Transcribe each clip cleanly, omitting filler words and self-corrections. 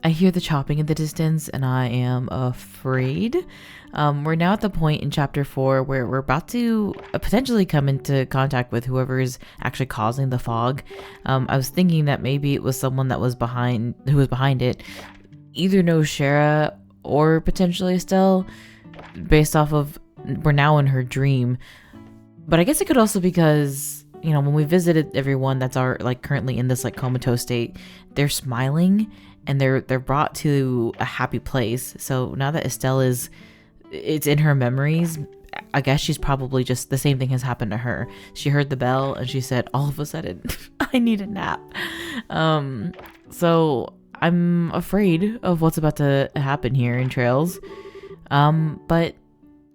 I hear the chopping in the distance and I am afraid. We're now at the point in chapter 4 where we're about to potentially come into contact with whoever is actually causing the fog. I was thinking that maybe it was someone that was behind it. Either knows Shara or potentially Estelle, based off of we're now in her dream. But I guess it could also be because, you know, when we visited everyone that's currently in this comatose state, they're smiling and they're brought to a happy place. So now that Estelle it's in her memories, I guess she's probably just the same thing has happened to her. She heard the bell and she said, all of a sudden, I need a nap. So I'm afraid of what's about to happen here in Trails. But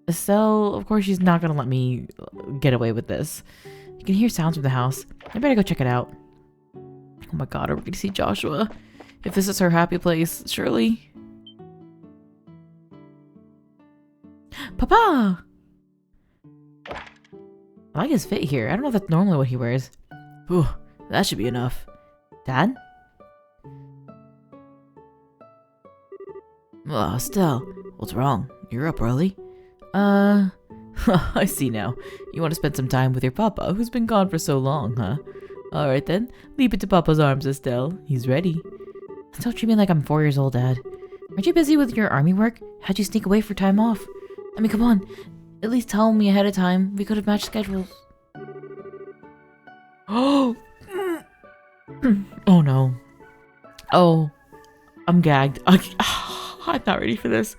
Estelle, of course, she's not going to let me get away with this. You can hear sounds from the house. I better go check it out. Oh my god, are we going to see Joshua? If this is her happy place, surely. Papa! I like his fit here. I don't know if that's normally what he wears. Whew, that should be enough. Dad? Oh, Estelle, what's wrong? You're up early? I see now. You want to spend some time with your papa, who's been gone for so long, huh? Alright then, leap into papa's arms, Estelle. He's ready. Don't treat me like I'm 4 years old, Dad. Aren't you busy with your army work? How'd you sneak away for time off? I mean, come on. At least tell me ahead of time. We could have matched schedules. Oh! Oh no. Oh. I'm gagged. I'm not ready for this.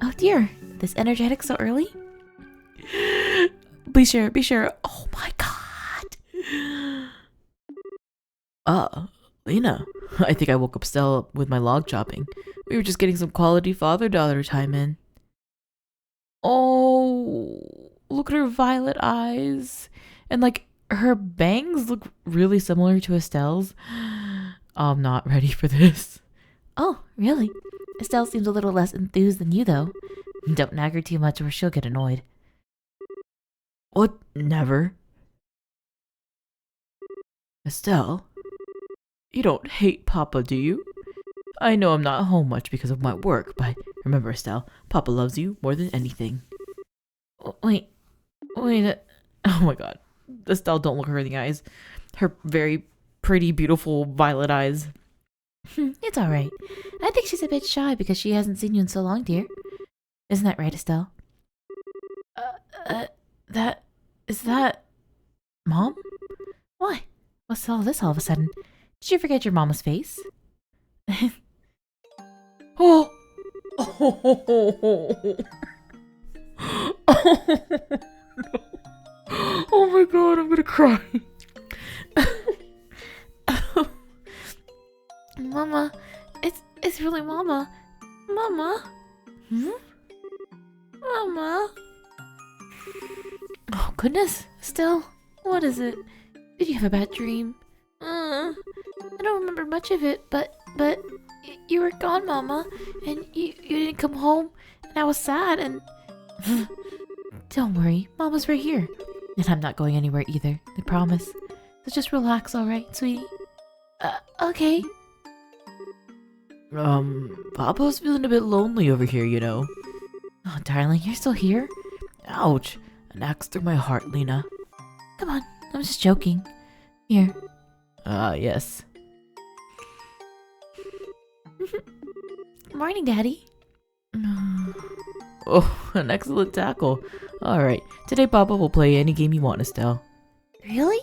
Oh dear. This energetic so early? Be sure. Oh my god. Lena. I think I woke up Stella with my log chopping. We were just getting some quality father-daughter time in. Oh, look at her violet eyes. And her bangs look really similar to Estelle's. I'm not ready for this. Oh, really? Estelle seems a little less enthused than you, though. Don't nag her too much or she'll get annoyed. What? Never. Estelle? You don't hate Papa, do you? I know I'm not home much because of my work, but remember, Estelle, Papa loves you more than anything. Wait. Oh my god. Estelle, don't look her in the eyes. Her very pretty, beautiful violet eyes. It's alright. I think she's a bit shy because she hasn't seen you in so long, dear. Isn't that right, Estelle? Is that... Mom? Why? What's all this all of a sudden? Did you forget your mama's face? Oh! Oh my god, I'm gonna cry. Mama, it's really Mama. Mama? Mama? Oh goodness, Estelle, what is it? Did you have a bad dream? I don't remember much of it, but you were gone, Mama, and you didn't come home, and I was sad, and... Don't worry, Mama's right here. And I'm not going anywhere either, I promise. So just relax, alright, sweetie? Okay. Papa's feeling a bit lonely over here, you know. Oh, darling, you're still here? Ouch, an axe through my heart, Lena. Come on, I'm just joking. Here. Yes. Morning, Daddy. Oh, an excellent tackle. Alright, today Papa will play any game you want, Estelle. Really?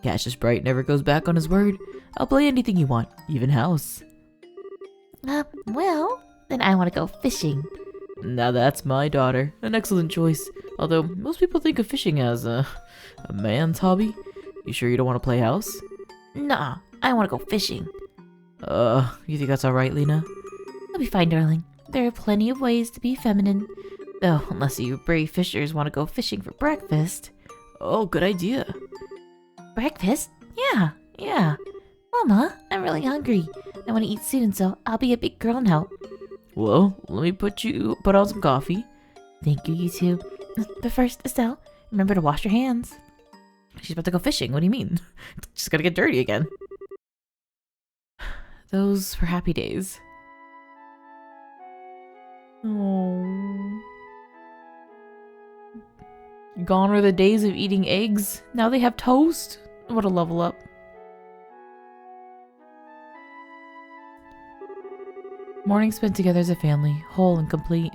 Cassius Bright never goes back on his word. I'll play anything you want, even house. Well, then I want to go fishing. Now that's my daughter. An excellent choice. Although, most people think of fishing as a man's hobby. You sure you don't want to play house? Nah, I want to go fishing. You think that's alright, Lena? I'll be fine, darling. There are plenty of ways to be feminine. Though, unless you brave fishers want to go fishing for breakfast. Oh, good idea. Breakfast? Yeah. Mama, I'm really hungry. I want to eat soon, so I'll be a big girl and help. Well, let me put on some coffee. Thank you, you two. But first, Estelle, remember to wash your hands. She's about to go fishing. What do you mean? She's gotta get dirty again. Those were happy days. Oh. Gone are the days of eating eggs. Now they have toast. What a level up. Morning spent together as a family, whole and complete.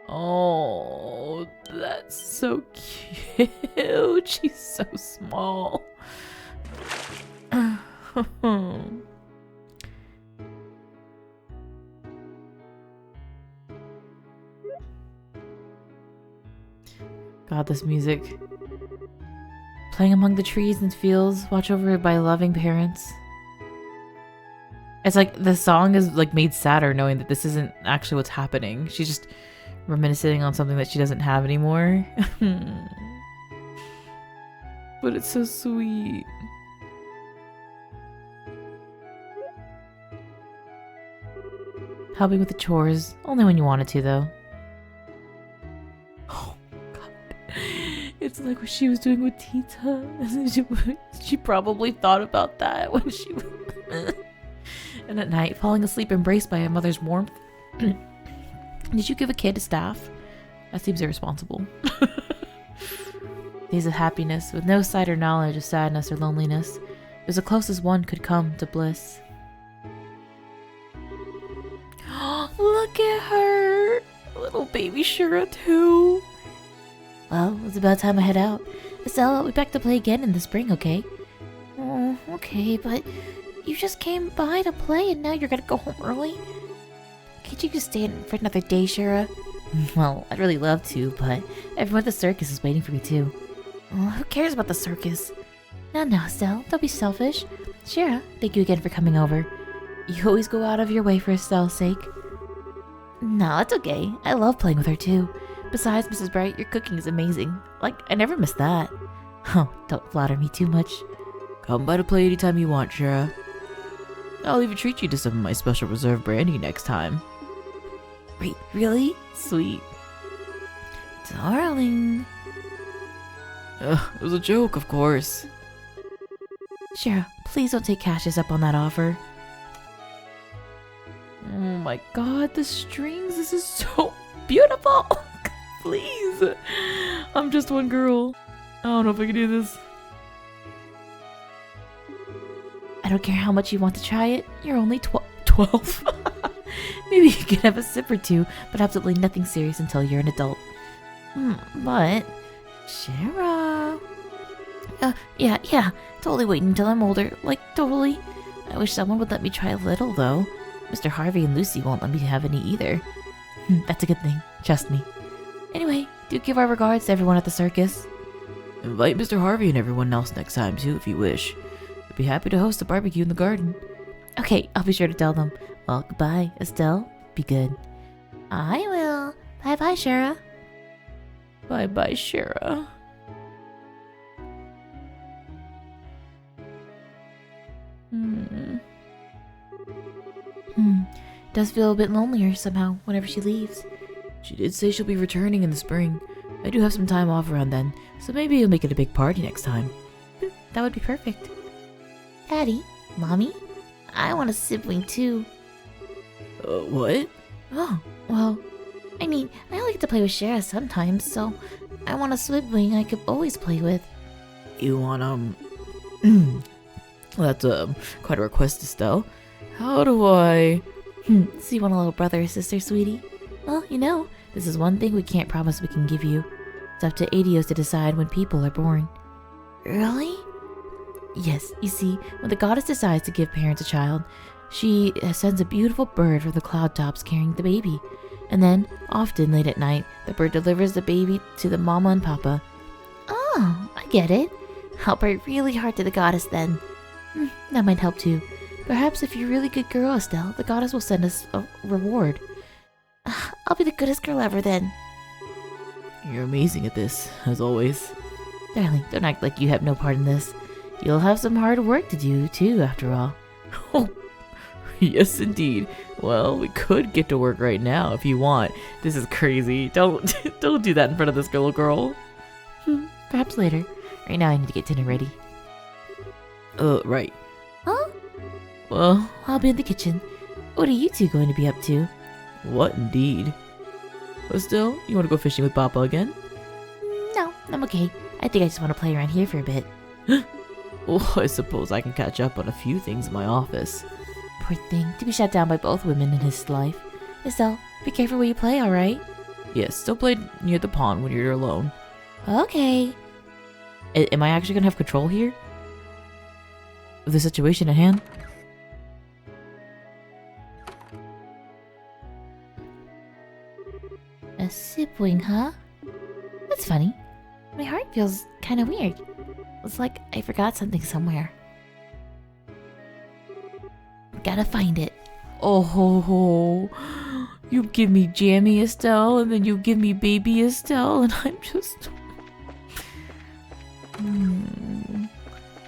Oh, that's so cute. She's so small. God, this music. Playing among the trees and fields, watched over by loving parents. It's like the song is like made sadder knowing that this isn't actually what's happening. She's just reminiscing on something that she doesn't have anymore. But it's so sweet. Helping with the chores, only when you wanted to though. Oh God. It's like what she was doing with Tita. She probably thought about that when she was... And at night, falling asleep embraced by a mother's warmth. Did you give a kid a staff? That seems irresponsible. Days of happiness, with no sight or knowledge of sadness or loneliness. It was the closest one could come to bliss. Look at her! Little baby Shura too. Well, it's about time I head out. Estelle, I'll be back to play again in the spring, okay? Oh, okay, but you just came by to play and now you're gonna go home early? Can't you just stay in for another day, Shura? Well, I'd really love to, but everyone at the circus is waiting for me too. Oh, who cares about the circus? No, Estelle, don't be selfish. Shura, thank you again for coming over. You always go out of your way for Estelle's sake. No, it's okay. I love playing with her too. Besides, Mrs. Bright, your cooking is amazing. Like, I never miss that. Oh, don't flatter me too much. Come by to play anytime you want, Shura. I'll even treat you to some of my special reserve brandy next time. Wait, really? Sweet. Darling. It was a joke, of course. Shura, please don't take Cassius up on that offer. Oh my God, the strings, this is so beautiful. Please. I'm just one girl. I don't know if I can do this. I don't care how much you want to try it. You're only 12. Maybe you can have a sip or two, but absolutely nothing serious until you're an adult. But... Shura... Yeah. Totally waiting until I'm older. Like, totally. I wish someone would let me try a little, though. Mr. Harvey and Lucy won't let me have any either. That's a good thing. Trust me. Anyway, do give our regards to everyone at the circus. Invite Mr. Harvey and everyone else next time, too, if you wish. I'd be happy to host a barbecue in the garden. Okay, I'll be sure to tell them. Well, goodbye, Estelle. Be good. I will. Bye-bye, Shura. Bye-bye, Shura. Does feel a bit lonelier somehow whenever she leaves. She did say she'll be returning in the spring. I do have some time off around then, so maybe you'll make it a big party next time. That would be perfect. Daddy, Mommy, I want a sibling too. What? Oh, well, I mean, I only get to play with Shara sometimes, so I want a sibling I could always play with. You want, well, that's, quite a request, Estelle. How do I... So you want a little brother or sister, sweetie? Well, you know, this is one thing we can't promise we can give you. It's up to Adios to decide when people are born. Really? Yes, you see, when the goddess decides to give parents a child, she sends a beautiful bird from the cloud tops carrying the baby. And then, often late at night, the bird delivers the baby to the mama and papa. Oh, I get it. I'll pray really hard to the goddess then. That might help too. Perhaps if you're a really good girl, Estelle, the goddess will send us a reward. I'll be the goodest girl ever then. You're amazing at this, as always. Darling, don't act like you have no part in this. You'll have some hard work to do, too, after all. Oh, yes, indeed. Well, we could get to work right now if you want. This is crazy. Don't do that in front of this little girl. Perhaps later. Right now I need to get dinner ready. Right. Huh? Well, I'll be in the kitchen. What are you two going to be up to? What indeed? But still, you want to go fishing with Papa again? No, I'm okay. I think I just want to play around here for a bit. Well, I suppose I can catch up on a few things in my office. Poor thing, to be shut down by both women in his life. Estelle, be careful where you play, alright? Yes, still play near the pond when you're alone. Okay. Am I actually going to have control here? Of the situation at hand? A sibling, huh? That's funny. My heart feels kind of weird. It's like I forgot something somewhere. Gotta find it. Oh ho ho. You give me Jammy Estelle, and then you give me Baby Estelle, and I'm just...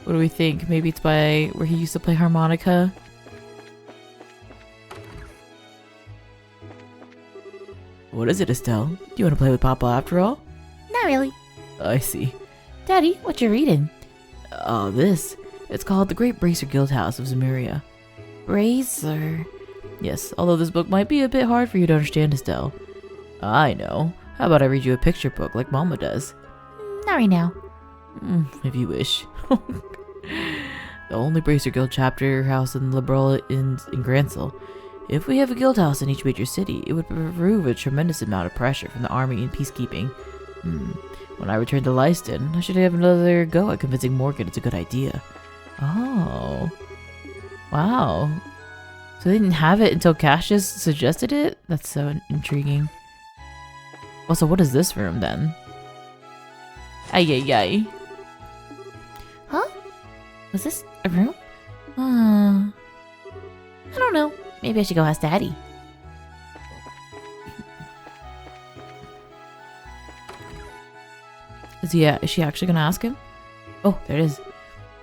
What do we think? Maybe it's by where he used to play harmonica? What is it, Estelle? Do you want to play with Papa after all? Not really. I see. Daddy, what you reading? This. It's called The Great Bracer Guild House of Zemuria. Bracer? Yes, although this book might be a bit hard for you to understand, Estelle. I know. How about I read you a picture book like Mama does? Not right now. If you wish. The only Bracer Guild chapter house in Liberal in Gransel. If we have a guild house in each major city, it would remove a tremendous amount of pressure from the army and peacekeeping. When I return to Leiston, I should have another go at convincing Morgan it's a good idea. Oh. Wow. So they didn't have it until Cassius suggested it? That's so intriguing. Also, what is this room then? Ay ay ay. Huh? Was this a room? I don't know. Maybe I should go ask Daddy. Is she actually gonna ask him? Oh, there it is.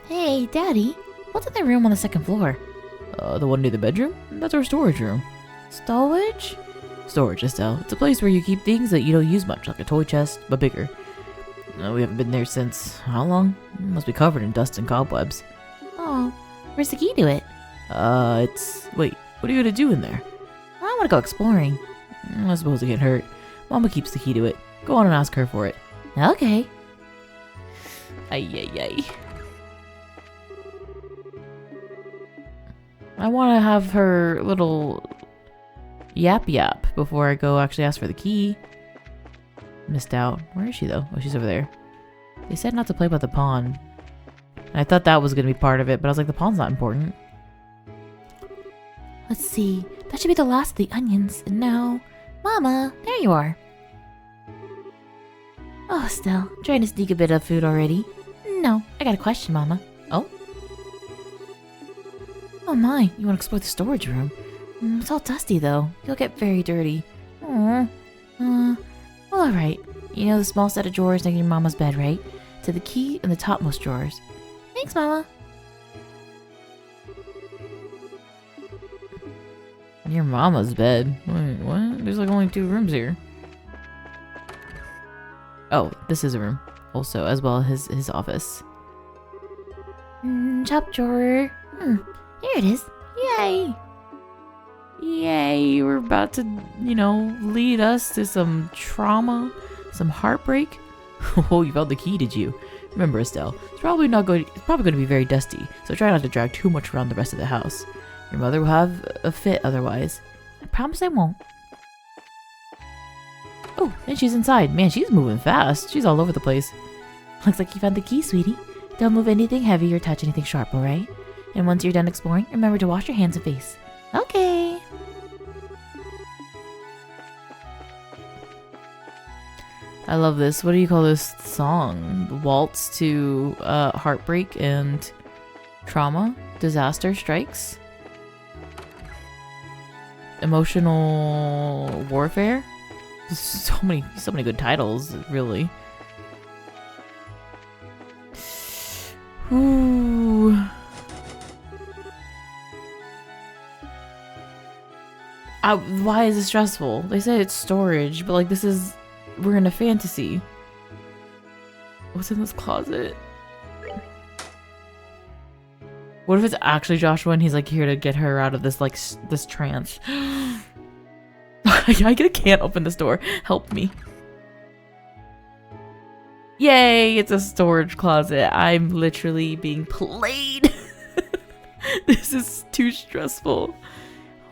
Hey, Daddy. What's in the room on the second floor? The one near the bedroom? That's our storage room. Storage? Storage, Estelle. It's a place where you keep things that you don't use much, like a toy chest, but bigger. We haven't been there since... how long? It must be covered in dust and cobwebs. Oh, where's the key to it? Wait, what are you gonna do in there? I want to go exploring. I suppose it can't hurt. Mama keeps the key to it. Go on and ask her for it. Okay. Ay, ay, ay. I want to have her little yap before I go actually ask for the key. Missed out. Where is she though? Oh, she's over there. They said not to play by the pond. I thought that was going to be part of it, but I was like, the pond's not important. Let's see. That should be the last of the onions. And now... Mama, there you are. Oh, Estelle, trying to sneak a bit of food already? No, I got a question, Mama. Oh? Oh my, you want to explore the storage room? It's all dusty though. You'll get very dirty. Aww. Well, alright. You know the small set of drawers next to your Mama's bed, right? To the key in the topmost drawers. Thanks, Mama. Your Mama's bed? Wait, what? There's like only 2 rooms here. Oh, this is a room. Also, as well as his office. Top drawer. Here it is. Yay! Yay, we're about to, lead us to some trauma, some heartbreak. Oh, you found the key, did you? Remember, Estelle, it's probably going to be very dusty, so try not to drag too much around the rest of the house. Your mother will have a fit otherwise. I promise I won't. Oh, and she's inside. Man, she's moving fast. She's all over the place. Looks like you found the key, sweetie. Don't move anything heavy or touch anything sharp, alright? And once you're done exploring, remember to wash your hands and face. Okay. I love this. What do you call this song? The waltz to heartbreak and trauma? Disaster strikes? Emotional warfare? So many good titles, really. Ooh. Why is it stressful? They said it's storage, but like we're in a fantasy. What's in this closet? What if it's actually Joshua and he's like here to get her out of this like this trance? I can't open this door. Help me. Yay, it's a storage closet. I'm literally being played. This is too stressful.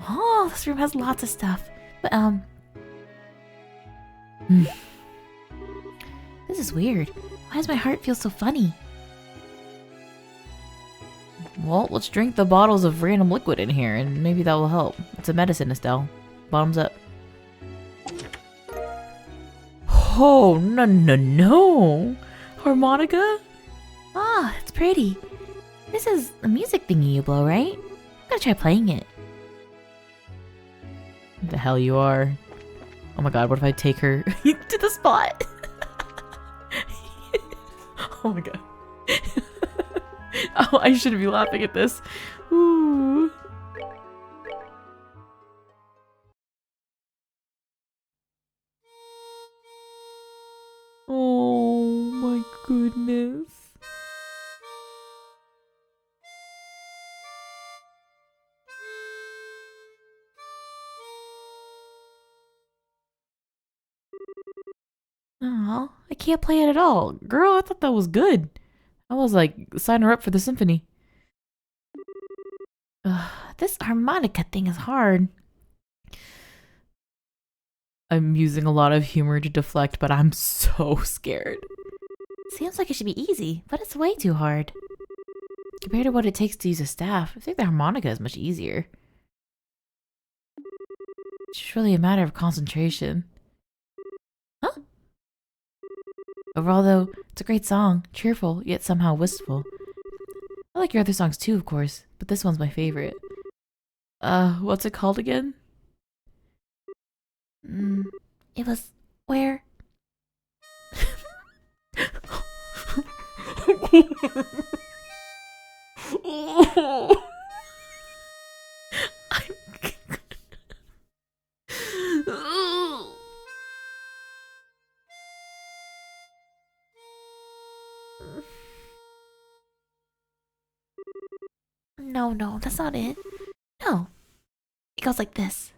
Oh, this room has lots of stuff. But this is weird. Why does my heart feel so funny? Well, let's drink the bottles of random liquid in here and maybe that will help. It's a medicine, Estelle. Bottoms up. Oh, no. Harmonica? Ah, it's pretty. This is a music thingy you blow, right? I'm gonna try playing it. The hell you are. Oh my god, what if I take her to the spot? Oh my god. Oh, I shouldn't be laughing at this. Ooh. Oh my goodness. Oh, I can't play it at all. Girl, I thought that was good. I was like, sign her up for the symphony. This harmonica thing is hard. I'm using a lot of humor to deflect, but I'm so scared. Seems like it should be easy, but it's way too hard. Compared to what it takes to use a staff, I think the harmonica is much easier. It's just really a matter of concentration. Huh? Overall though, it's a great song, cheerful, yet somehow wistful. I like your other songs too, of course, but this one's my favorite. What's it called again? It was where? No, that's not it. No. It goes like this.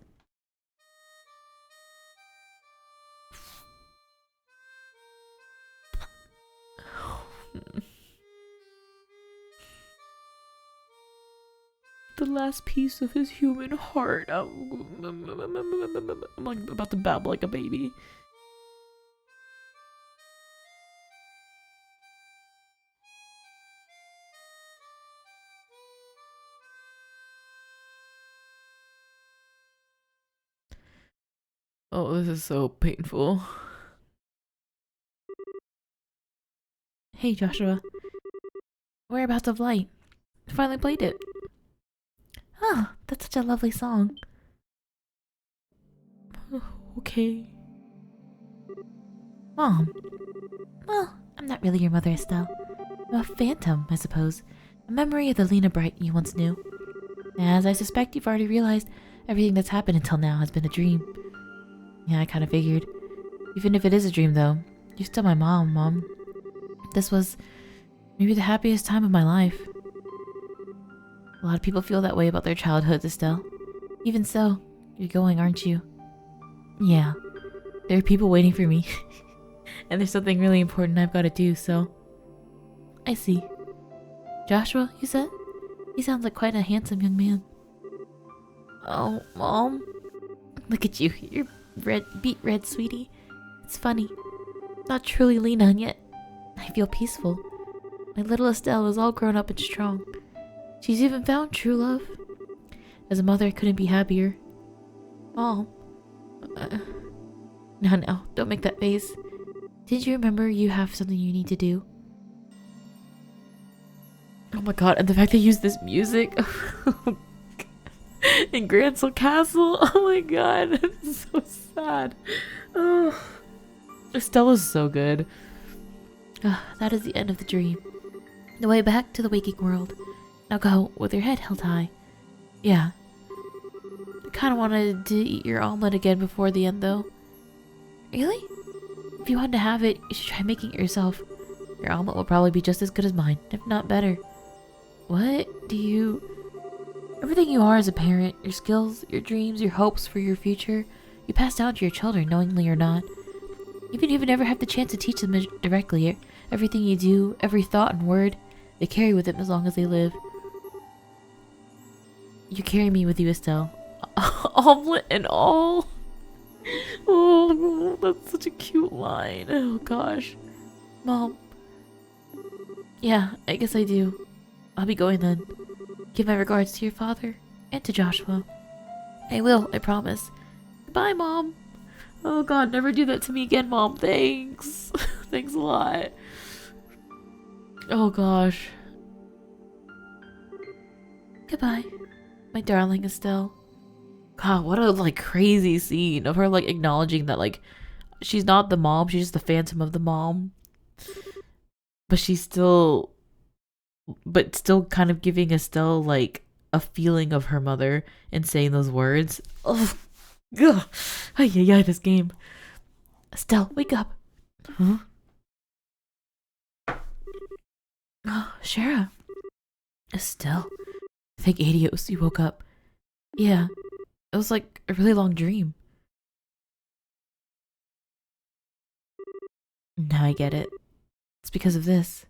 The last piece of his human heart. I'm like about to babble like a baby. Oh, this is so painful. Hey, Joshua. Whereabouts of Light? I finally played it. Oh, that's such a lovely song. Okay. Mom. Well, I'm not really your mother, Estelle. I'm a phantom, I suppose. A memory of the Lena Bright you once knew. As I suspect you've already realized, everything that's happened until now has been a dream. Yeah, I kind of figured. Even if it is a dream, though, you're still my mom. This was maybe the happiest time of my life. A lot of people feel that way about their childhoods, Estelle. Even so, you're going, aren't you? Yeah, there are people waiting for me. And there's something really important I've got to do, so... I see. Joshua, you said? He sounds like quite a handsome young man. Oh, Mom. Look at you. You're beet red, sweetie. It's funny. Not truly Lena, and yet I feel peaceful. My little Estelle is all grown up and strong. She's even found true love. As a mother, I couldn't be happier. Mom. No, don't make that face. Did you remember you have something you need to do? Oh my god, and the fact they use this music in Grancel Castle. Oh my god, it's so sad. Oh. Estella's so good. That is the end of the dream. The way back to the waking world. Now go with your head held high. Yeah. I kind of wanted to eat your omelet again before the end, though. Really? If you want to have it, you should try making it yourself. Your omelet will probably be just as good as mine, if not better. What do you... Everything you are as a parent, your skills, your dreams, your hopes for your future, you pass down to your children, knowingly or not. Even if you never have the chance to teach them directly, everything you do, every thought and word, they carry with them as long as they live. You carry me with you, Estelle. Omelet and all. Oh, that's such a cute line. Oh gosh. Mom. Yeah, I guess I do. I'll be going then. Give my regards to your father and to Joshua. I will, I promise. Goodbye, Mom. Oh god, never do that to me again, Mom. Thanks. Thanks a lot. Oh gosh. Goodbye, my darling Estelle. God, what a like crazy scene of her like acknowledging that like she's not the mom, she's just the phantom of the mom. But she's still kind of giving Estelle like a feeling of her mother and saying those words. Oh, ugh. Yeah, this game. Estelle, wake up. Huh? Oh, Shara. Estelle. Thank Adios, you woke up. Yeah, it was like a really long dream. Now I get it. It's because of this.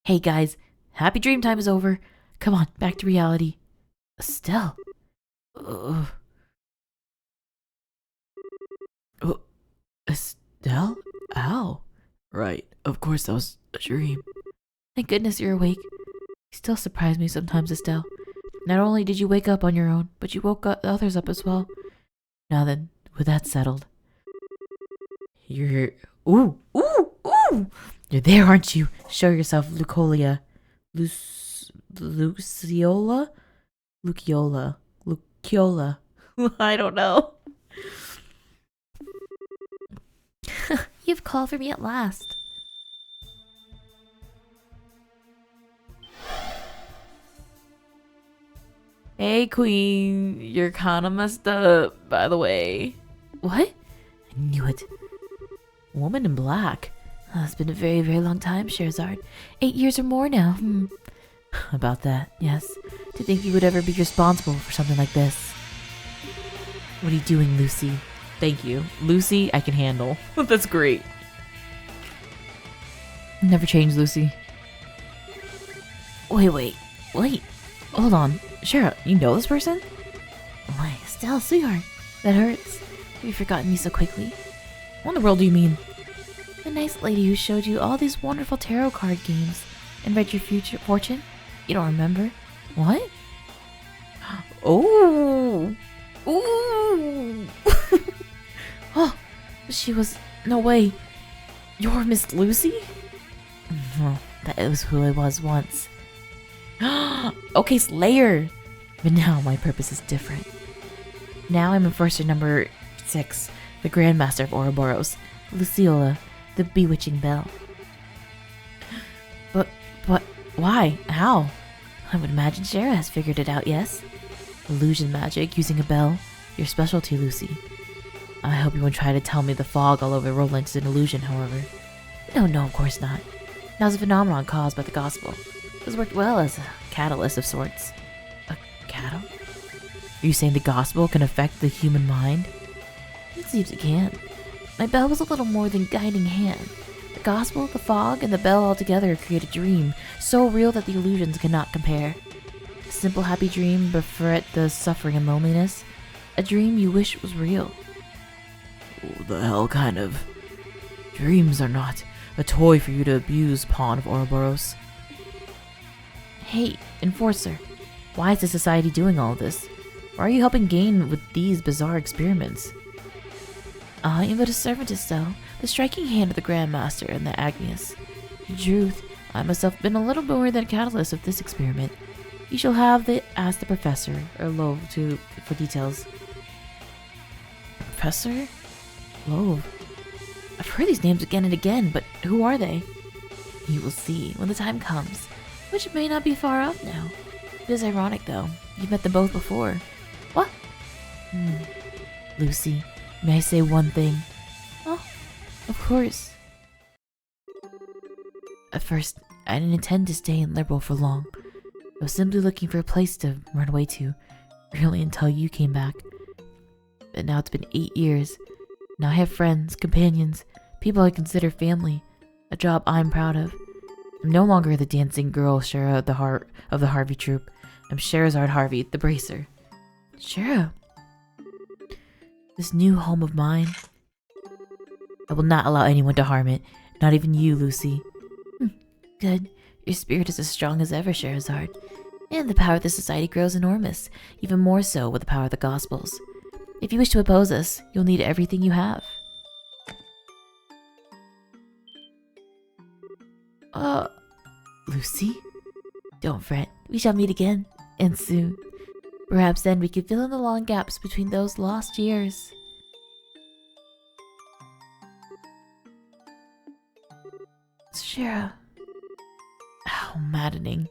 Hey guys, happy dream time is over. Come on, back to reality. Estelle. Ugh. Oh, Estelle? Ow. Right, of course that was a dream. Thank goodness you're awake. You still surprise me sometimes, Estelle. Not only did you wake up on your own, but you woke the others up as well. Now then, with that settled. You're... Ooh! You're there, aren't you? Show yourself, Luciola. Luciola? I don't know. You've called for me at last. Hey, Queen. You're kinda messed up, by the way. What? I knew it. Woman in black. It's been a very, very long time, Scheherazade. 8 years or more now. About that, yes. To think you would ever be responsible for something like this. What are you doing, Lucy? Thank you. Lucy, I can handle. That's great. Never change, Lucy. Wait. Hold on. Shara, you know this person? Why, Estelle, sweetheart. That hurts. Have you forgotten me so quickly? What in the world do you mean? The nice lady who showed you all these wonderful tarot card games and read your future fortune? You don't remember? What? Oh! Ooh! Oh, she was... No way. You're Miss Lucy? Well, that was who I was once. Okay, Slayer! But now my purpose is different. Now I'm enforcer number 6, the Grandmaster of Ouroboros, Luciola, the Bewitching Bell. But, why? How? I would imagine Shara has figured it out, yes? Illusion magic using a bell, your specialty, Lucy. I hope you won't try to tell me the fog all over Roland is an illusion, however. No, of course not. That was a phenomenon caused by the gospel. It has worked well as a catalyst of sorts. A catalyst? Are you saying the gospel can affect the human mind? It seems it can. My bell was a little more than guiding hand. The gospel, the fog, and the bell all together create a dream, so real that the illusions cannot compare. A simple happy dream, but for the suffering and loneliness. A dream you wish was real. What the hell kind of... Dreams are not a toy for you to abuse, pawn of Ouroboros. Hey, Enforcer. Why is the society doing all this? Why are you helping Gain with these bizarre experiments? I am but a servant, Estelle, the striking hand of the Grandmaster and the Agnes. In truth, I myself have been a little more than a catalyst of this experiment. You shall have to ask the Professor, or Love, for details. Professor? Love? I've heard these names again and again, but who are they? You will see when the time comes, which may not be far off now. It is ironic, though. You've met them both before. What? Lucy, may I say one thing? Oh, of course. At first, I didn't intend to stay in Liberal for long. I was simply looking for a place to run away to, really until you came back. But now it's been 8 years. Now I have friends, companions, people I consider family, a job I'm proud of. I'm no longer the dancing girl Shara of the Harvey troupe. I'm Sherazard Harvey, the bracer. Shara. This new home of mine, I will not allow anyone to harm it, not even you, Lucy. Good. Your spirit is as strong as ever, Sherazard. And the power of the society grows enormous, even more so with the power of the Gospels. If you wish to oppose us, you'll need everything you have. Lucy? Don't fret. We shall meet again, and soon. Perhaps then we could fill in the long gaps between those lost years. Shara. How maddening.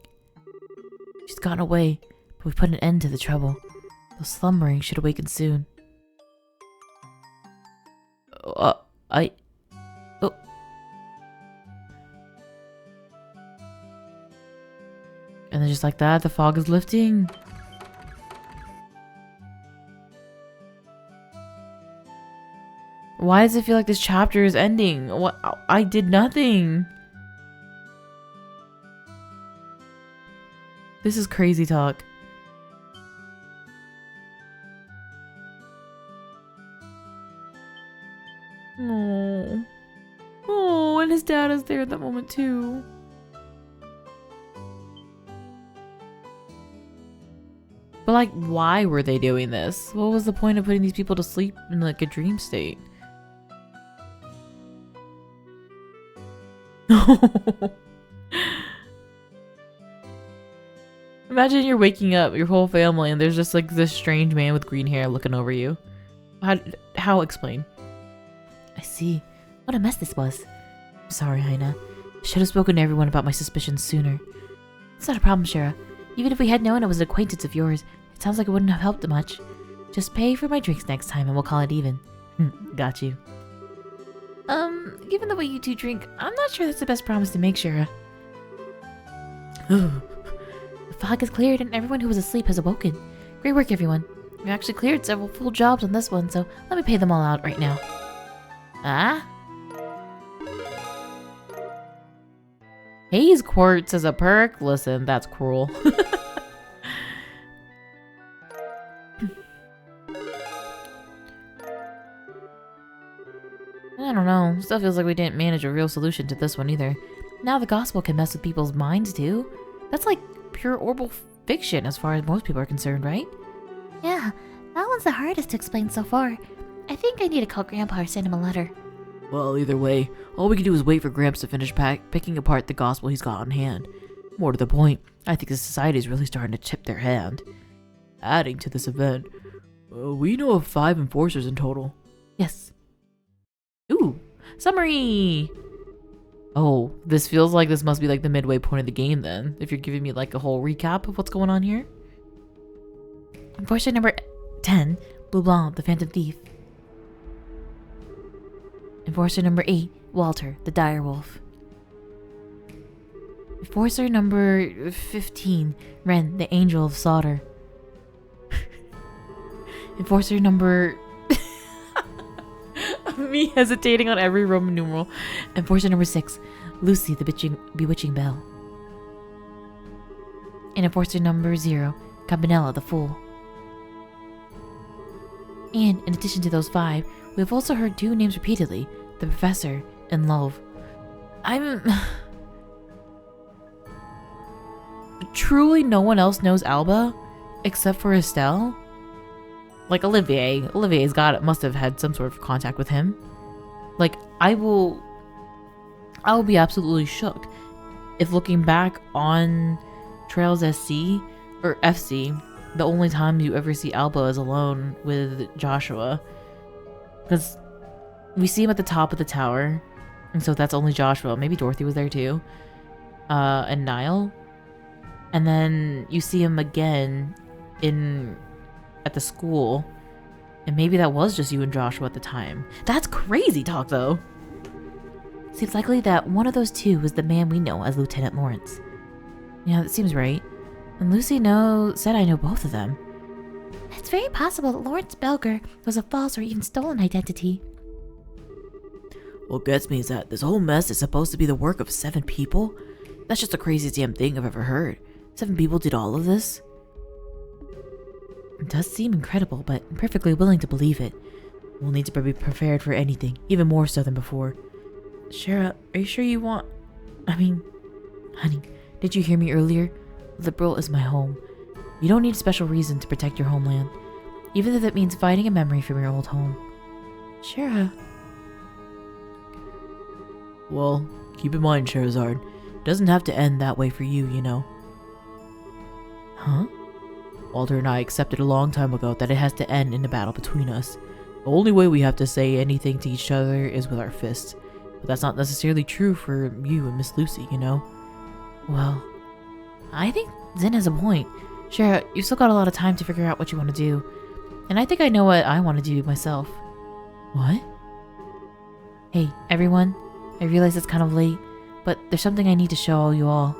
She's gone away, but we've put an end to the trouble. Those slumbering should awaken soon. And then just like that, the fog is lifting. Why does it feel like this chapter is ending? What? I did nothing. This is crazy talk. Oh. Oh, and his dad is there at that moment too. But like, why were they doing this? What was the point of putting these people to sleep in like a dream state? Imagine you're waking up, your whole family, and there's just like this strange man with green hair looking over you. How explain? I see. What a mess this was. I'm sorry, Haina. I should have spoken to everyone about my suspicions sooner. It's not a problem, Shara. Even if we had known it was an acquaintance of yours, it sounds like it wouldn't have helped much. Just pay for my drinks next time and we'll call it even. Got you. Given the way you two drink, I'm not sure that's the best promise to make, Shara. The fog has cleared and everyone who was asleep has awoken. Great work, everyone. We actually cleared several full jobs on this one, so let me pay them all out right now. Ah? Haze quartz as a perk? Listen, that's cruel. I don't know. Still feels like we didn't manage a real solution to this one either. Now the gospel can mess with people's minds too. That's like pure oral fiction as far as most people are concerned, right? Yeah, that one's the hardest to explain so far. I think I need to call Grandpa or send him a letter. Well, either way, all we can do is wait for Gramps to finish picking apart the gospel he's got on hand. More to the point, I think the society is really starting to tip their hand. Adding to this event, we know of 5 enforcers in total. Yes. Ooh, summary! Oh, this feels like this must be like the midway point of the game then, if you're giving me like a whole recap of what's going on here. Enforcer number 10, Blue Blanc, the Phantom Thief. Enforcer number 8, Walter, the Direwolf. Enforcer number 15, Ren, the Angel of Slaughter. Enforcer number... Me hesitating on every Roman numeral. Enforcer number 6, Lucy, the Bewitching Belle. And Enforcer number 0, Campanella, the Fool. And in addition to those 5, we have also heard 2 names repeatedly, the Professor and Love. Truly no one else knows Alba except for Estelle? Like Olivier. Olivier's must have had some sort of contact with him. Like, I will be absolutely shook if looking back on Trails SC or FC, the only time you ever see Alba is alone with Joshua. Because we see him at the top of the tower, and so that's only Joshua. Maybe Dorothy was there too. And Niall. And then you see him again at the school, and maybe that was just you and Joshua at the time. That's crazy talk though. Seems likely that one of those two was the man we know as Lieutenant Lawrence. Yeah, that seems right. And Lucy said I know both of them. It's very possible that Lawrence Belger was a false or even stolen identity. What gets me is that this whole mess is supposed to be the work of 7 people? That's just the craziest damn thing I've ever heard. 7 people did all of this? It does seem incredible, but I'm perfectly willing to believe it. We'll need to be prepared for anything, even more so than before. Shara, are you sure you want... honey, did you hear me earlier? Liberal is my home. You don't need a special reason to protect your homeland, even if it means fighting a memory from your old home. Shara. Well, keep in mind, Charizard, it doesn't have to end that way for you, you know. Huh? Walter and I accepted a long time ago that it has to end in a battle between us. The only way we have to say anything to each other is with our fists. But that's not necessarily true for you and Miss Lucy, you know? Well, I think Zen has a point. Shara, you've still got a lot of time to figure out what you want to do. And I think I know what I want to do myself. What? Hey, everyone. I realize it's kind of late, but there's something I need to show you all.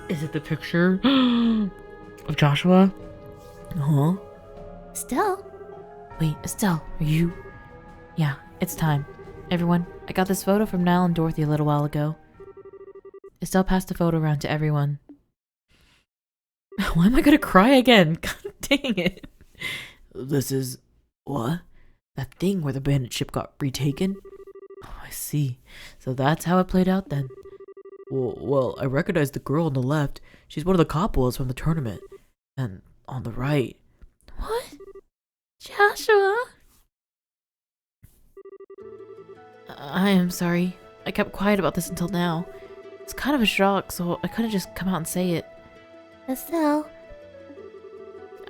Is it the picture of Joshua? Huh? Estelle? Wait, Estelle, are you... Yeah, it's time. Everyone, I got this photo from Niall and Dorothy a little while ago. Estelle passed the photo around to everyone. Why am I gonna cry again? God dang it. This is... what? That thing where the bandit ship got retaken? Oh, I see. So that's how it played out then. Well, I recognize the girl on the left. She's one of the Coppolas from the tournament. And on the right... What? Joshua? I am sorry. I kept quiet about this until now. It's kind of a shock, so I couldn't just come out and say it. Estelle?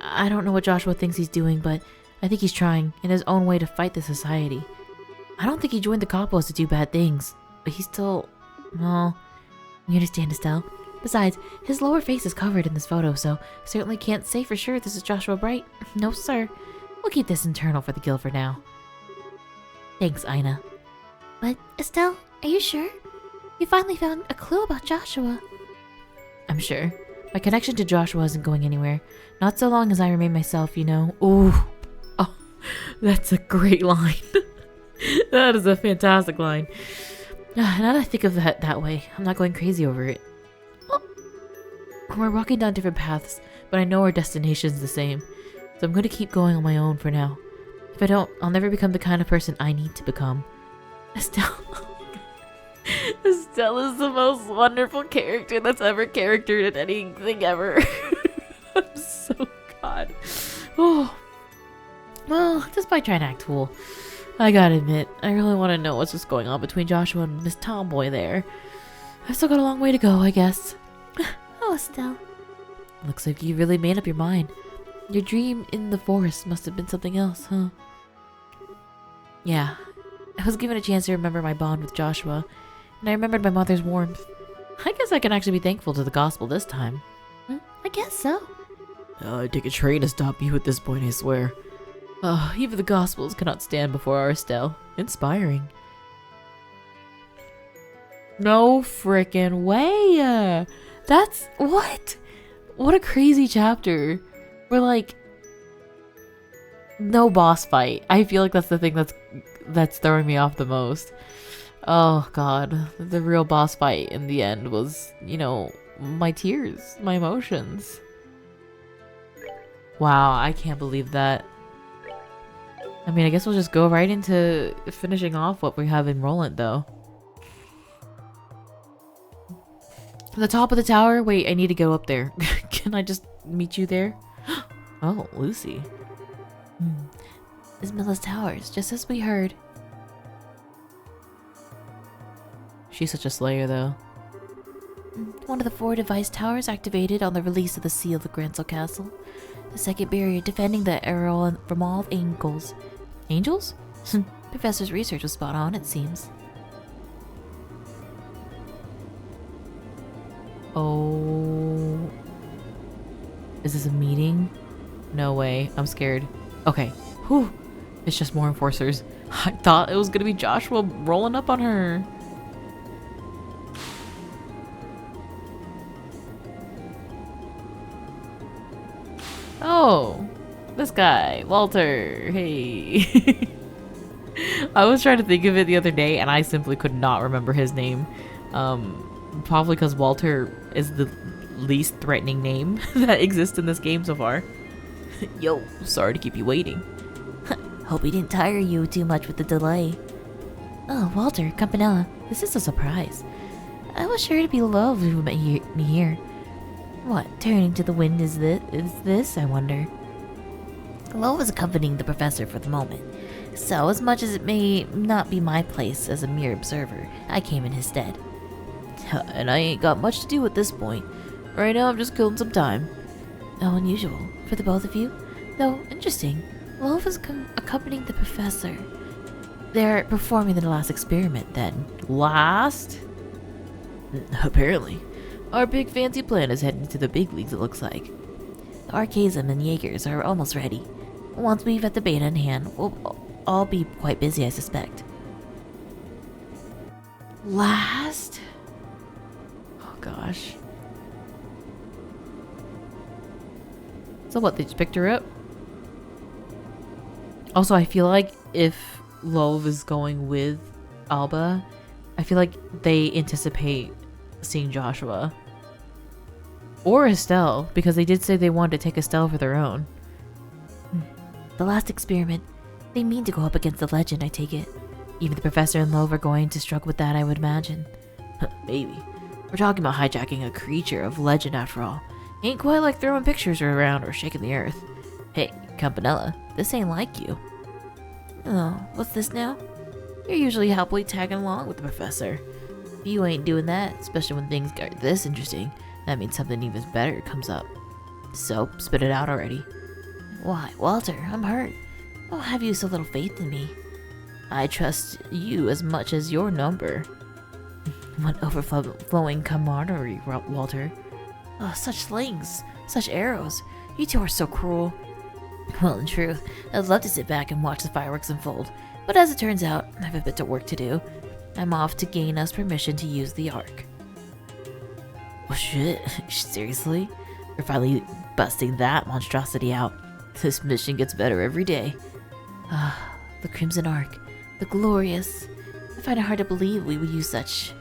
I don't know what Joshua thinks he's doing, but I think he's trying, in his own way, to fight the society. I don't think he joined the Coppolas to do bad things, but he's still... well... You understand, Estelle? Besides, his lower face is covered in this photo, so I certainly can't say for sure this is Joshua Bright. No, sir. We'll keep this internal for the guild for now. Thanks, Ina. But, Estelle, are you sure? You finally found a clue about Joshua. I'm sure. My connection to Joshua isn't going anywhere. Not so long as I remain myself, you know. Ooh. Oh, that's a great line. That is a fantastic line. Now that I think of that way, I'm not going crazy over it. Oh. We're walking down different paths, but I know our destination's the same. So I'm going to keep going on my own for now. If I don't, I'll never become the kind of person I need to become. Estelle. Estelle is the most wonderful character that's ever charactered in anything ever. I'm so god. Oh. Well, despite trying to act cool, I gotta admit, I really want to know what's just going on between Joshua and Miss Tomboy there. I've still got a long way to go, I guess. Oh, Estelle. Looks like you really made up your mind. Your dream in the forest must have been something else, huh? Yeah. I was given a chance to remember my bond with Joshua, and I remembered my mother's warmth. I guess I can actually be thankful to the gospel this time. I guess so. I'd take a train to stop you at this point, I swear. Even the gospels cannot stand before our Estelle. Inspiring. No frickin' way! That's... what? What a crazy chapter. We're like... no boss fight. I feel like that's the thing that's throwing me off the most. Oh god. The real boss fight in the end was, you know, my tears. My emotions. Wow, I can't believe that. I mean, I guess we'll just go right into finishing off what we have in Roland, though. The top of the tower? Wait, I need to go up there. Can I just meet you there? Oh, Lucy. Ismilla's towers, just as we heard. She's such a slayer, though. One of the 4 device towers activated on the release of the seal of Gransel Castle. The second barrier defending the Errol from all angles. Angels? Professor's research was spot on, it seems. Oh. Is this a meeting? No way. I'm scared. Okay. Whew. It's just more enforcers. I thought it was gonna be Joshua rolling up on her. Oh, this guy, Walter. Hey. I was trying to think of it the other day and I simply could not remember his name. Probably because Walter is the least threatening name that exists in this game so far. Yo, sorry to keep you waiting. Hope we didn't tire you too much with the delay. Oh, Walter, Campanella, this is a surprise. I was sure it'd be love if you met me here. What, turning to the wind is this, I wonder? Lo is accompanying the professor for the moment, so as much as it may not be my place as a mere observer, I came in his stead. And I ain't got much to do at this point. Right now I'm just killing some time. How unusual for the both of you, though interesting. Lo is accompanying the professor. They're performing the last experiment then. Last? Apparently. Our big fancy plan is heading to the big leagues, it looks like. The Archasm and Jaegers are almost ready. Once we've got the beta in hand, we'll all be quite busy, I suspect. Last? Oh gosh. So what, they just picked her up? Also, I feel like if Love is going with Alba, I feel like they anticipate seeing Joshua. Or Estelle, because they did say they wanted to take Estelle for their own. The last experiment. They mean to go up against the legend, I take it. Even the professor and Love are going to struggle with that, I would imagine. Maybe. We're talking about hijacking a creature of legend after all. Ain't quite like throwing pictures around or shaking the earth. Hey, Campanella, this ain't like you. Oh, what's this now? You're usually happily tagging along with the professor. If you ain't doing that, especially when things get this interesting, that means something even better comes up. So, spit it out already. Why, Walter, I'm hurt. Oh, have you so little faith in me? I trust you as much as your number. What overflowing camaraderie, Walter. Oh, such slings, such arrows. You two are so cruel. Well, in truth, I'd love to sit back and watch the fireworks unfold, but as it turns out, I have a bit of work to do. I'm off to gain us permission to use the Ark. Oh shit, seriously? We're finally busting that monstrosity out. This mission gets better every day. Ah, the Crimson Ark, the glorious. I find it hard to believe we would use such.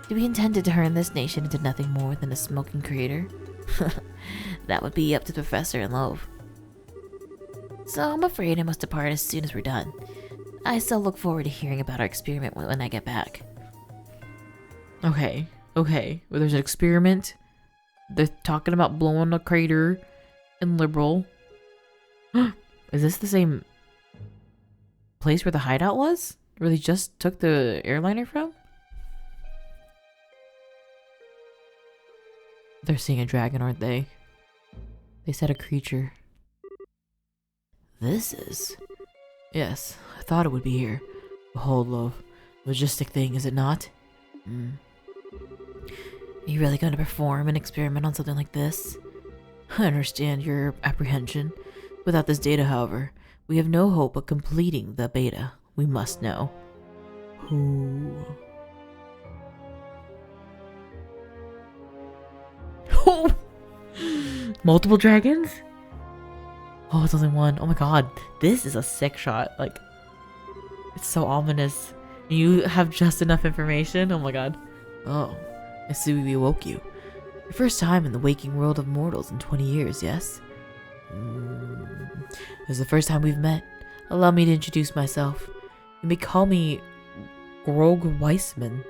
Do we intend to turn this nation into nothing more than a smoking crater? That would be up to the Professor and Love. So I'm afraid I must depart as soon as we're done. I still look forward to hearing about our experiment when I get back. Okay. Well, there's an experiment. They're talking about blowing a crater in Liberal. Is this the same place where the hideout was? Where they just took the airliner from? They're seeing a dragon, aren't they? They said a creature. This is... Yes, I thought it would be here. Behold, Love. Logistic thing, is it not? Are you really going to perform an experiment on something like this? I understand your apprehension. Without this data, however, we have no hope of completing the beta. We must know. Who? Oh! Multiple dragons? Oh, it's only one. Oh my god. This is a sick shot. Like, it's so ominous. You have just enough information? Oh my god. Oh, I see we awoke you. Your first time in the waking world of mortals in 20 years, yes? This is the first time we've met. Allow me to introduce myself. You may call me Grog Weissman.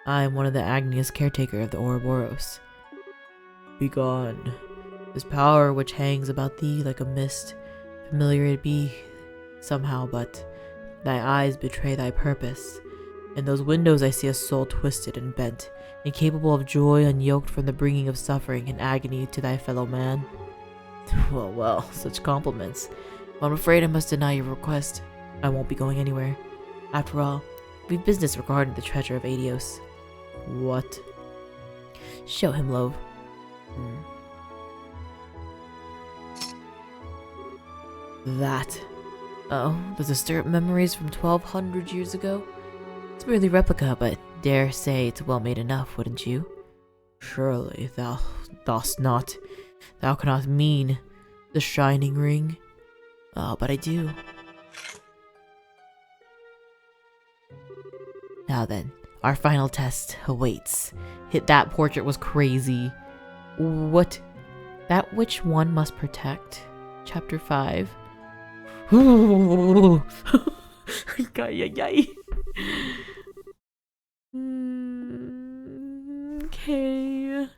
I am one of the Agnia's caretaker of the Ouroboros. Begone. This power which hangs about thee like a mist, familiar it be somehow, but thy eyes betray thy purpose. In those windows I see a soul twisted and bent, incapable of joy, unyoked from the bringing of suffering and agony to thy fellow man. Well, such compliments. Well, I'm afraid I must deny your request. I won't be going anywhere. After all, we've business regarding the treasure of Adios. What? Show him, Love. That. Oh, does it stir up memories from 1200 years ago? It's merely replica, but dare say it's well made enough, wouldn't you? Surely thou dost not. Thou cannot mean the shining ring. Oh, but I do. Now then, our final test awaits. Hit that portrait was crazy. What? That which one must protect? Chapter 5. Okay.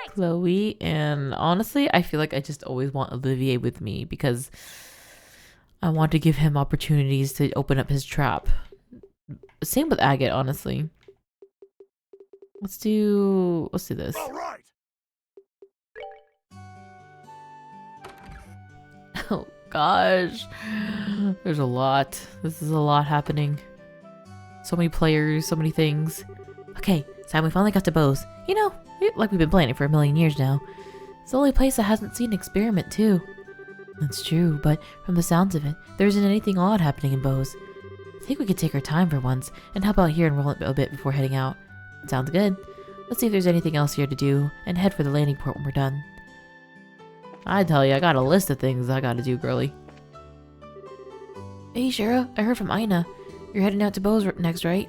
Chloe, and honestly, I feel like I just always want Olivier with me because I want to give him opportunities to open up his trap. Same with Agate, honestly. Let's do this. All right. Oh gosh. There's a lot. This is a lot happening. So many players, so many things. Okay, Sam, we finally got to Bose. You know, like we've been planning for a million years now. It's the only place that hasn't seen an experiment too. That's true, but from the sounds of it, there isn't anything odd happening in Bose. I think we could take our time for once and help out here and roll it a bit before heading out. Sounds good. Let's see if there's anything else here to do and head for the landing port when we're done. I tell you, I got a list of things I gotta do, girly. Hey, Shara, I heard from Ina. You're heading out to Bose next, right?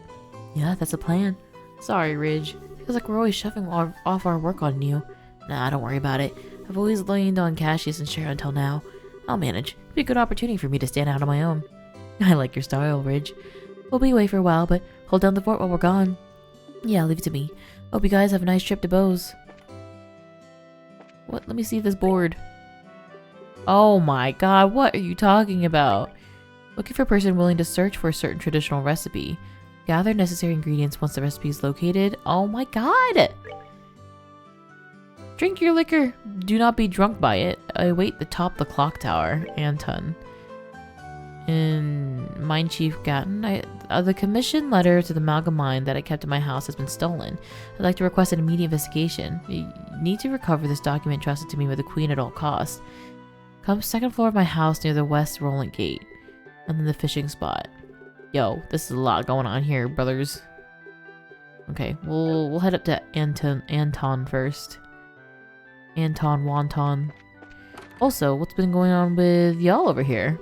Yeah, that's the plan. Sorry, Ridge. Feels like we're always shoving off our work on you. Nah, don't worry about it. I've always leaned on Cassius and Shara until now. I'll manage. It'll be a good opportunity for me to stand out on my own. I like your style, Ridge. We'll be away for a while, but hold down the fort while we're gone. Yeah, leave it to me. Hope you guys have a nice trip to Bose. What? Let me see this board. Oh my god, what are you talking about? Looking for a person willing to search for a certain traditional recipe. Gather necessary ingredients once the recipe is located. Oh my god! Drink your liquor. Do not be drunk by it. Await the clock tower. Anton. In Mine Chief Gatton, the commission letter to the Malga mine that I kept in my house has been stolen. I'd like to request an immediate investigation. You need to recover this document trusted to me by the Queen at all costs. Come second floor of my house near the West Rollant Gate. And then the fishing spot. Yo, this is a lot going on here, brothers. Okay, we'll head up to Anton first. Anton Wonton. Also, what's been going on with y'all over here?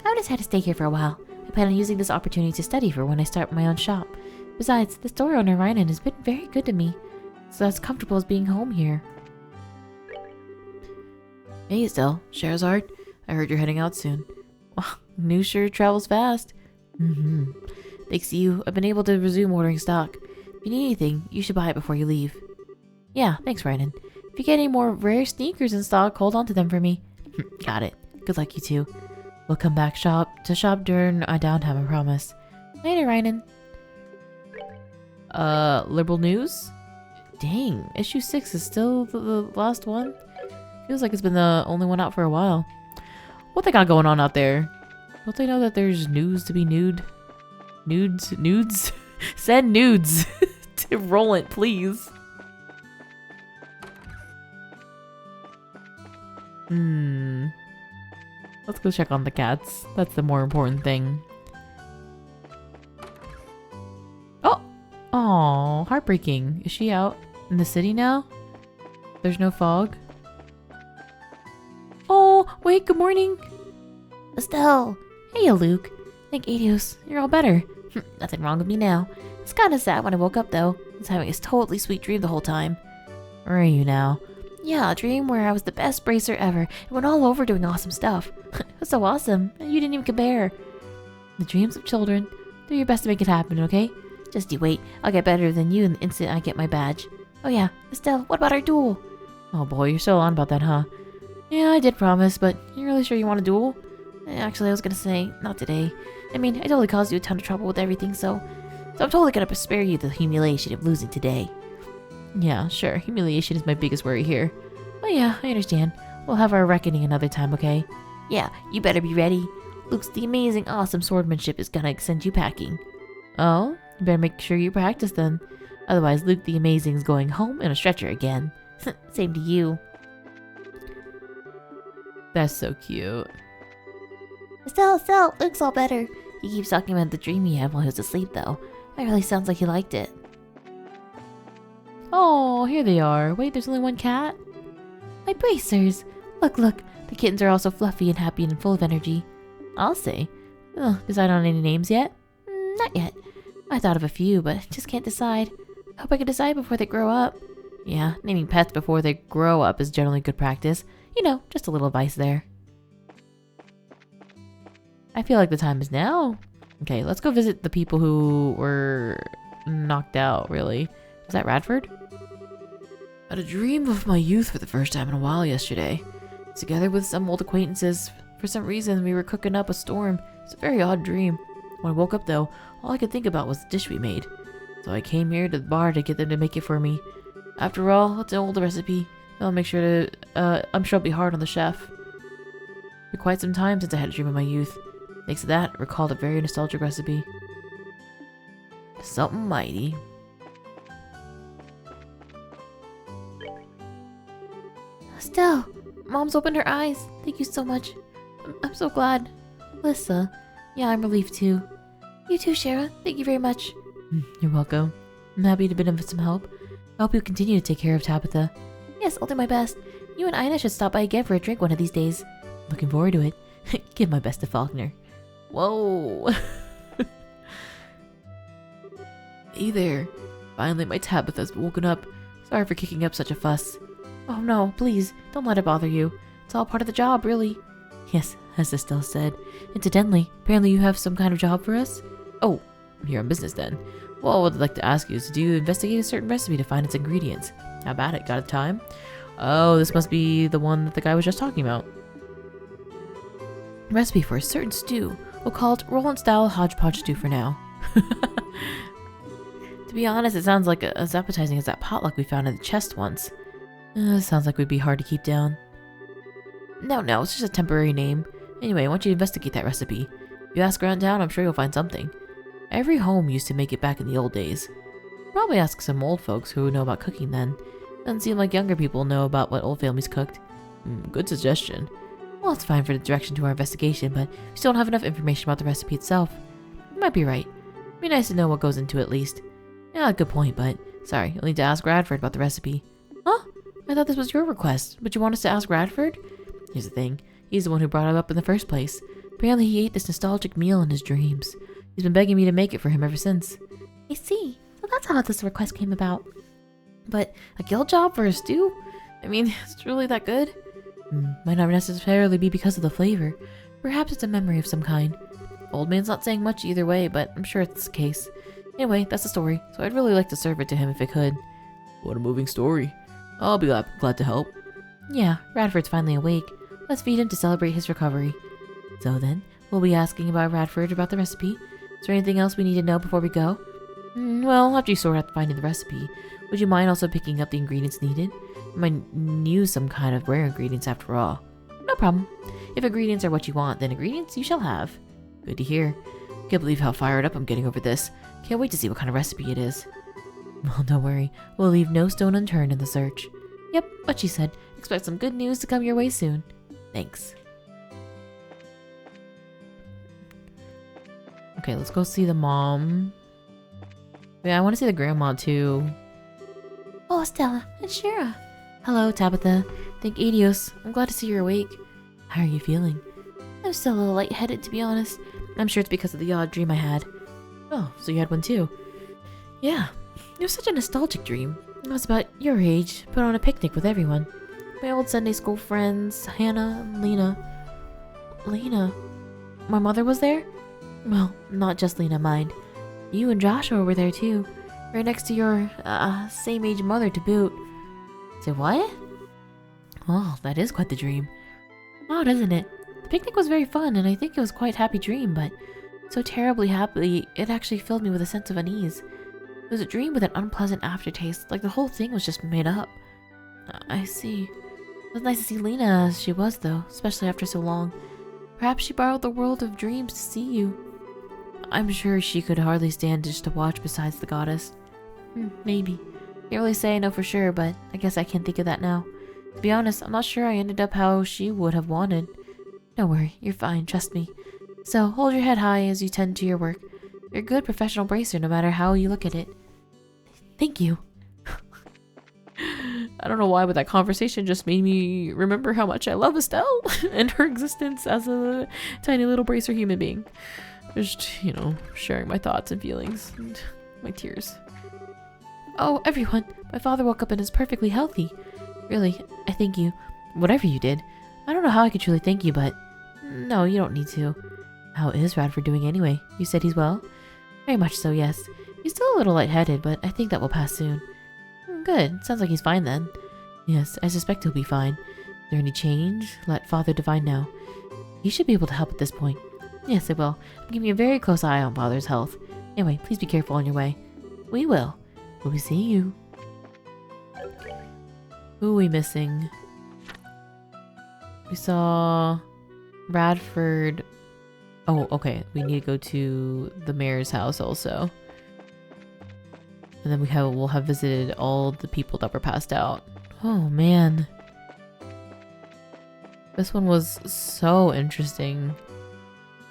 I just had to stay here for a while. I plan on using this opportunity to study for when I start my own shop. Besides, the store owner Ryan has been very good to me, so as comfortable as being home here. Hey Estelle, Sherazard, I heard you're heading out soon. Wow, news sure travels fast. Thanks to you, I've been able to resume ordering stock. If you need anything, you should buy it before you leave. Yeah, thanks Ryan. If you get any more rare sneakers in stock, hold on to them for me. Got it. Good luck, you two. We'll come back to shop during our downtime, I promise. Later, Ryan. Liberal news? Dang, issue 6 is still the last one? Feels like it's been the only one out for a while. What they got going on out there? Don't they know that there's news to be nude? Nudes? Send nudes to Rollant, please. Let's go check on the cats. That's the more important thing. Oh, heartbreaking. Is she out in the city now? There's no fog? Oh, wait, good morning. Estelle. Hey, Luke. Thank Adios. You're all better. Nothing wrong with me now. It's kind of sad when I woke up, though. I was having this totally sweet dream the whole time. Where are you now? Yeah, a dream where I was the best bracer ever and went all over doing awesome stuff. It was so awesome. You didn't even compare. The dreams of children. Do your best to make it happen, okay? Just you wait. I'll get better than you in the instant I get my badge. Oh yeah, Estelle, what about our duel? Oh boy, you're still on about that, huh? Yeah, I did promise, but you really sure you want a duel? Actually, I was gonna say, not today. I mean, I totally caused you a ton of trouble with everything, so I'm totally gonna spare you the humiliation of losing today. Yeah, sure. Humiliation is my biggest worry here. But yeah, I understand. We'll have our reckoning another time, okay? Yeah, you better be ready. Luke's the amazing, awesome swordsmanship is gonna send you packing. Oh? You better make sure you practice then. Otherwise, Luke the Amazing's going home in a stretcher again. Same to you. That's so cute. Estelle, Luke's all better. He keeps talking about the dream he had while he was asleep, though. It really sounds like he liked it. Oh, here they are. Wait, there's only one cat? My bracers! Look, the kittens are all so fluffy and happy and full of energy. I'll say. Decide on any names yet? Not yet. I thought of a few, but just can't decide. I hope I can decide before they grow up. Yeah, naming pets before they grow up is generally good practice. You know, just a little advice there. I feel like the time is now. Okay, let's go visit the people who were knocked out, really. Is that Radford? I had a dream of my youth for the first time in a while yesterday. Together with some old acquaintances, for some reason we were cooking up a storm. It's a very odd dream. When I woke up though, all I could think about was the dish we made. So I came here to the bar to get them to make it for me. After all, it's an old recipe. I'll make sure to, I'm sure I'll be hard on the chef. For quite some time since I had a dream of my youth. Thanks to that, I recalled a very nostalgic recipe. Something mighty. Estelle, Mom's opened her eyes. Thank you so much. I'm so glad. Lissa, yeah, I'm relieved too. You too, Shara. Thank you very much. You're welcome. I'm happy to be of some help. I hope you continue to take care of Tabitha. Yes, I'll do my best. You and Ina should stop by again for a drink one of these days. Looking forward to it. Give my best to Faulkner. Whoa! Hey there. Finally, my Tabitha's woken up. Sorry for kicking up such a fuss. Oh no, please, don't let it bother you. It's all part of the job, really. Yes, as Estelle said. Incidentally, apparently you have some kind of job for us? Oh, you're on business then. Well, what I'd like to ask you is to investigate a certain recipe to find its ingredients. How about it? Got a time? Oh, this must be the one that the guy was just talking about. Recipe for a certain stew. We'll call it Roland-style hodgepodge stew for now. To be honest, it sounds like as appetizing as that potluck we found in the chest once. Sounds like we'd be hard to keep down. No, it's just a temporary name. Anyway, I want you to investigate that recipe. If you ask around town, I'm sure you'll find something. Every home used to make it back in the old days. Probably ask some old folks who know about cooking then. Doesn't seem like younger people know about what old families cooked. Good suggestion. Well, it's fine for the direction to our investigation, but we still don't have enough information about the recipe itself. You might be right. It'd be nice to know what goes into it at least. Yeah, good point, but sorry, you'll need to ask Radford about the recipe. Huh? I thought this was your request, but you want us to ask Radford? Here's the thing. He's the one who brought it up in the first place. Apparently he ate this nostalgic meal in his dreams. He's been begging me to make it for him ever since. I see. So that's how this request came about. But a guild job for a stew? I mean, it's really that good? Might not necessarily be because of the flavor. Perhaps it's a memory of some kind. Old man's not saying much either way, but I'm sure it's the case. Anyway, that's the story, so I'd really like to serve it to him if I could. What a moving story. I'll be glad to help. Yeah, Radford's finally awake. Let's feed him to celebrate his recovery. So then, we'll be asking about Radford about the recipe. Is there anything else we need to know before we go? Well, after you sort out finding the recipe, would you mind also picking up the ingredients needed? You might use some kind of rare ingredients after all. No problem. If ingredients are what you want, then ingredients you shall have. Good to hear. Can't believe how fired up I'm getting over this. Can't wait to see what kind of recipe it is. Well, don't worry. We'll leave no stone unturned in the search. Yep, what she said. Expect some good news to come your way soon. Thanks. Okay, let's go see the mom. Yeah, I want to see the grandma too. Oh, Stella, it's Shara. Hello, Tabitha. Thank Adios. I'm glad to see you're awake. How are you feeling? I'm still a little lightheaded, to be honest. I'm sure it's because of the odd dream I had. Oh, so you had one too? Yeah, it was such a nostalgic dream. I was about your age, put on a picnic with everyone. My old Sunday school friends, Hannah and Lena. Lena? My mother was there? Well, not just Lena, mind. You and Joshua were there too. Right next to your, same age mother to boot. Say what? Oh, that is quite the dream. Odd, isn't it? The picnic was very fun, and I think it was quite a happy dream, but so terribly happy, it actually filled me with a sense of unease. It was a dream with an unpleasant aftertaste, like the whole thing was just made up. I see. It was nice to see Lena as she was, though, especially after so long. Perhaps she borrowed the world of dreams to see you. I'm sure she could hardly stand just to watch besides the goddess. Maybe. Can't really say I know for sure, but I guess I can't think of that now. To be honest, I'm not sure I ended up how she would have wanted. Don't worry, you're fine, trust me. So, hold your head high as you tend to your work. You're a good professional bracer no matter how you look at it. Thank you. I don't know why, but that conversation just made me remember how much I love Estelle and her existence as a tiny little bracer human being. Just, sharing my thoughts and feelings and my tears. Oh, everyone, my father woke up and is perfectly healthy. Really, I thank you. Whatever you did. I don't know how I could truly thank you, but... No, you don't need to. How is Radford doing anyway? You said he's well? Very much so, yes. He's still a little lightheaded, but I think that will pass soon. Good. Sounds like he's fine then. Yes, I suspect he'll be fine. Is there any change? Let Father Divine know. He should be able to help at this point. Yes, I will. I'm keeping a very close eye on Father's health. Anyway, please be careful on your way. We will. We'll be seeing you. Who are we missing? We saw Radford. Oh, okay. We need to go to the mayor's house also. And then we'll have visited all the people that were passed out. Oh man. This one was so interesting.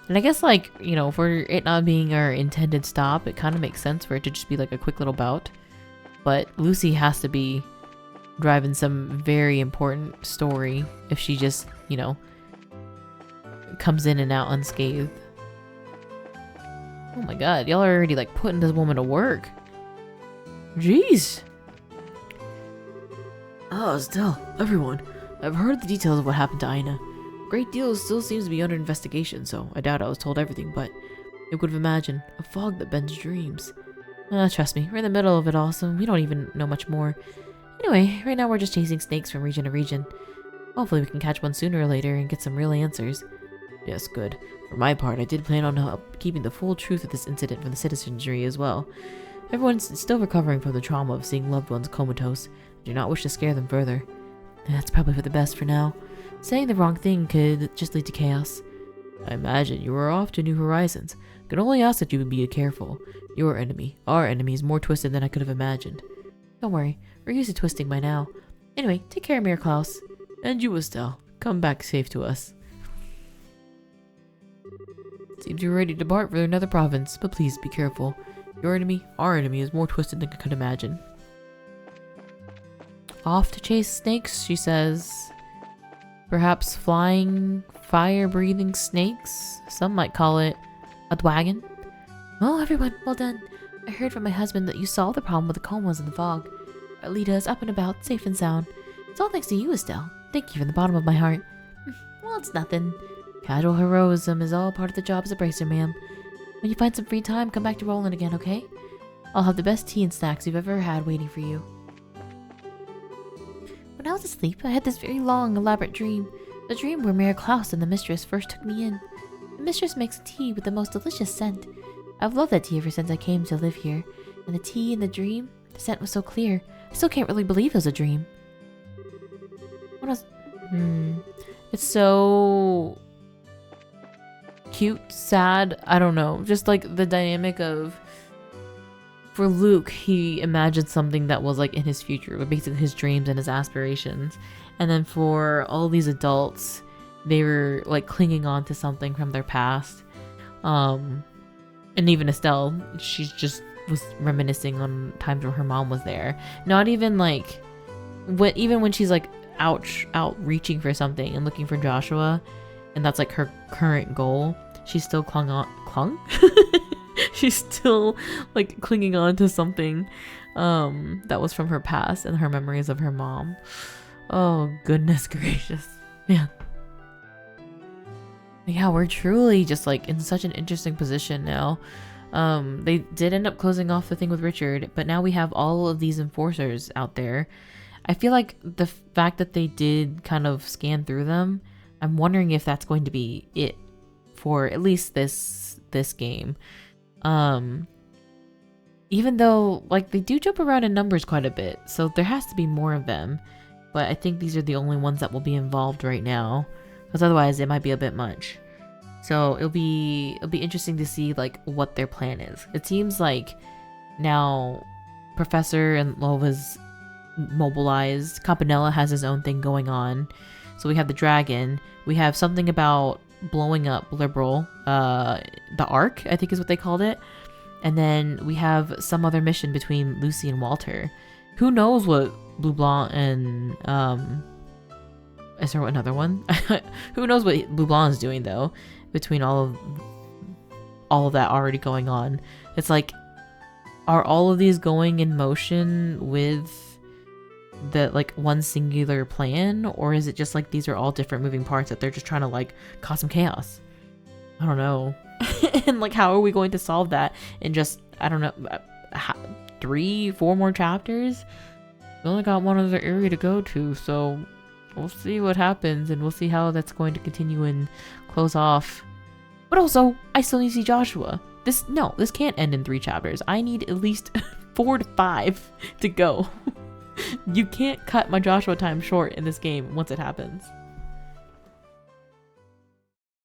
And I guess for it not being our intended stop, it kind of makes sense for it to just be like a quick little bout. But Lucy has to be driving some very important story if she just, comes in and out unscathed. Oh my god, y'all are already putting this woman to work. Jeez. Oh, Estelle, everyone. I've heard the details of what happened to Ina. A great deal still seems to be under investigation, so I doubt I was told everything, but who could have imagined a fog that bends dreams? Trust me, we're in the middle of it all, so we don't even know much more. Anyway, right now we're just chasing snakes from region to region. Hopefully we can catch one sooner or later and get some real answers. Yes, good. For my part, I did plan on keeping the full truth of this incident from the citizenry as well. Everyone's still recovering from the trauma of seeing loved ones comatose. I do not wish to scare them further. That's probably for the best for now. Saying the wrong thing could just lead to chaos. I imagine you are off to new horizons. I can only ask that you would be careful. Your enemy, our enemy, is more twisted than I could have imagined. Don't worry, we're used to twisting by now. Anyway, take care, Mayor Klaus. And you, Estelle. Come back safe to us. Seems you're ready to depart for another province, but please be careful. Your enemy, our enemy, is more twisted than I could imagine. Off to chase snakes, she says. Perhaps flying, fire-breathing snakes? Some might call it a dwagon. Well, everyone, well done. I heard from my husband that you solved the problem with the comas and the fog. Alita is up and about, safe and sound. It's all thanks to you, Estelle. Thank you from the bottom of my heart. Well, it's nothing. Casual heroism is all part of the job as a bracer, ma'am. When you find some free time, come back to Roland again, okay? I'll have the best tea and snacks you've ever had waiting for you. When I was asleep, I had this very long, elaborate dream. The dream where Mayor Klaus and the mistress first took me in. The mistress makes tea with the most delicious scent. I've loved that tea ever since I came to live here. And the tea in the dream, the scent was so clear. I still can't really believe it was a dream. What else? It's so cute, sad, I don't know. Just the dynamic of... For Luke, he imagined something that was in his future, but basically his dreams and his aspirations. And then for all these adults, they were clinging on to something from their past. And even Estelle, she just was reminiscing on times where her mom was there. Not even even when she's out reaching for something and looking for Joshua, and that's her current goal, she still clung? She's still clinging on to something that was from her past and her memories of her mom. Oh goodness gracious, man. Yeah, we're truly just in such an interesting position now. They did end up closing off the thing with Richard, but now we have all of these enforcers out there. I feel like the fact that they did kind of scan through them, I'm wondering if that's going to be it for at least this game. Even though they do jump around in numbers quite a bit, so there has to be more of them, but I think these are the only ones that will be involved right now, because otherwise it might be a bit much. So it'll be interesting to see what their plan is. It seems now Professor and Lova's mobilized. Campanella has his own thing going on, So we have the dragon. We have something about blowing up Liberal, the Ark, I think is what they called it. And then we have some other mission between Lucy and Walter. Who knows what Blue Blanc and is there another one? Who knows what Blue Blanc is doing though? Between all of that already going on, it's like, are all of these going in motion with the like one singular plan, or is it just like these are all different moving parts that they're just trying to like cause some chaos? I don't know. And like, how are we going to solve that in just, I don't know, 3-4 more chapters? We only got one other area to go to, so we'll see what happens, and we'll see how that's going to continue and close off. But also, I still need to see Joshua. This can't end in 3 chapters. I need at least 4 to 5 to go. You can't cut my Joshua time short in this game once it happens.